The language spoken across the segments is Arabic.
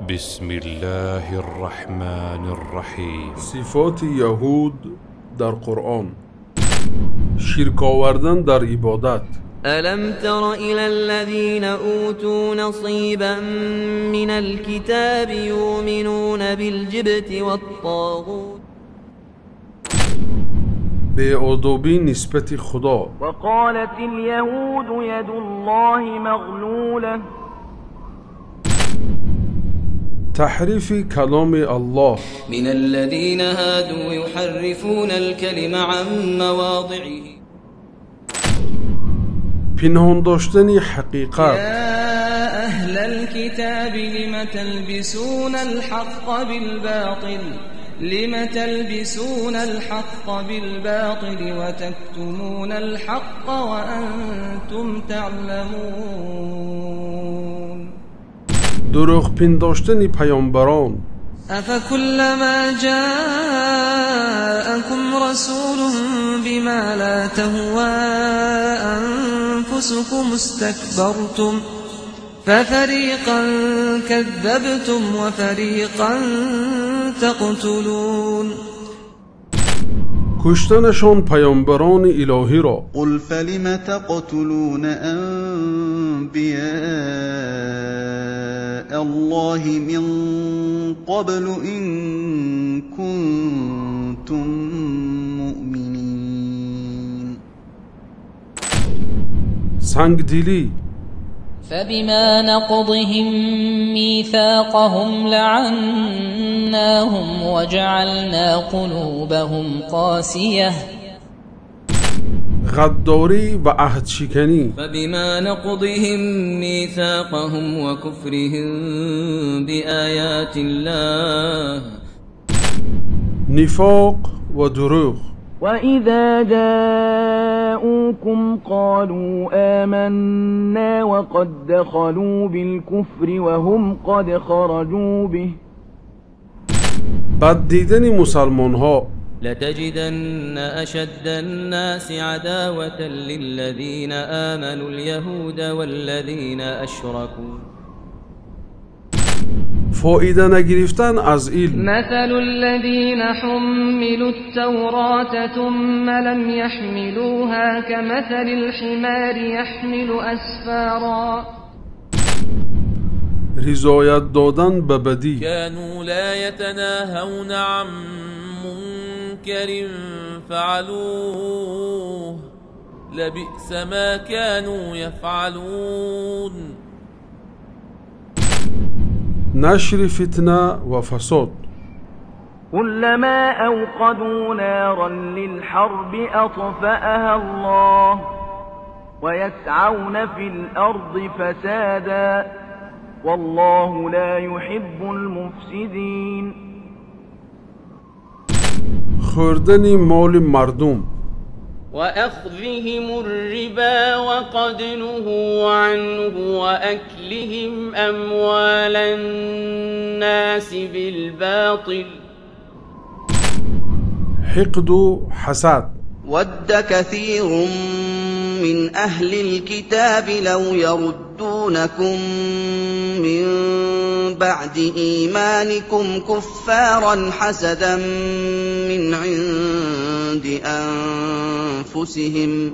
بسم الله الرحمن الرحیم. صفات یهود در قرآن. شرک آوردن در عبادت. ألم تر إلى الذين أوتوا نصيبا من الكتاب يؤمنون بالجبت والطاغوت بی‌ادبی نسبت خدا. وقالت اليهود يد الله مغلولة تحریف کلام الله. من الذين هادوا يحرفون الكلم عن مواضعه پنهان داشتن حقیقت. يا أهل الكتاب لم تلبسون الحق بالباطل وتكتمون الحق وأنتم تعلمون دروغ پنداشتن پیامبران. أفكلما جاءكم رسول بما لا تهوى أنفسكم استكبرتم ففريقا كذبتم وفريقا تقتلون کشتنشان پیامبران الهی را. قل فلم تقتلون انبیاء الله من قبل ان كنتم مؤمنین. سنگدلی. فبما نقضهم ميثاقهم لعناهم وجعلنا قلوبهم قاسية غداری و عهد شکنی. فبما نقضهم ميثاقهم وكفرهم بآيات الله نفاق و دروغ. وإذا جاءوكم قالوا آمنا وقد دخلوا بالكفر وهم قد خرجوا به بد دیدن مسلمان ها. لتجدن أشد الناس عداوة للذين آمنوا اليهود والذين أشركوا فایده نگرفتن از علم. مثل الذين حملوا التوراة ثم لم يحملوها كمثل الحمار يحمل أسفارا رضایت دادن به بدی. كانوا لا يتناهون عن منكر فعلوه لبئس ما كانوا يفعلون. نشر فتنه و فساد. كلما أوقدوا نارا للحرب أطفأها الله ويسعون في الأرض فسادا والله لا يحب المفسدين. خوردن مال مردم. وأخذهم الربا وقد نهوا عنه وأكلهم أموال الناس بالباطل حقد و حسد. ود كثير من أهل الكتاب لو يردونكم من بعد إيمانكم كفارا حسدا من عند أنفسهم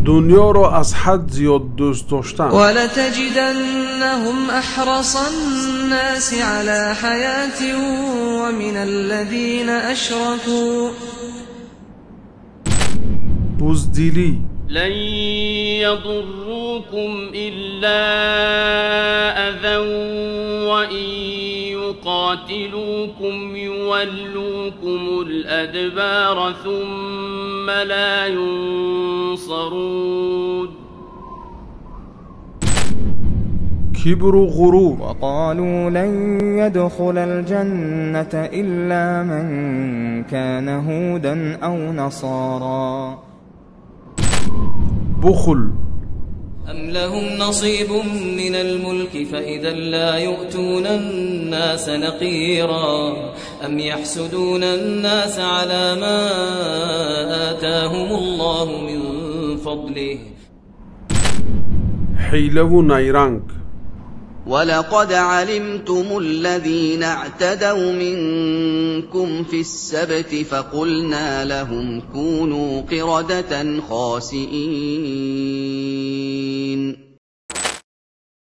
دنیا را از حد زیاد دوست داشتن. ولتجدنهم أحرص الناس على حياة ومن الذين أشركوا بزدلی. لن يضروكم إلا أذى وإن يقاتلوكم يولوكم الأدبار ثم لا ينصرون. کبر و غرور. وقالوا لن يدخل الجنة إلا من كان هودا أو نصارا. بخل. أم لهم نصيب من الملك فإذا لا يؤتون الناس نقيرا أم يحسدون الناس على ما آتاهم الله من فضله حیله و نیرنگ. وَلَقَدْ عَلِمْتُمُ الَّذِينَ اعْتَدَوْا مِنكُمْ فِي السَّبْتِ فَقُلْنَا لَهُمْ كُونُوا قِرَدَةً خَاسِئِينَ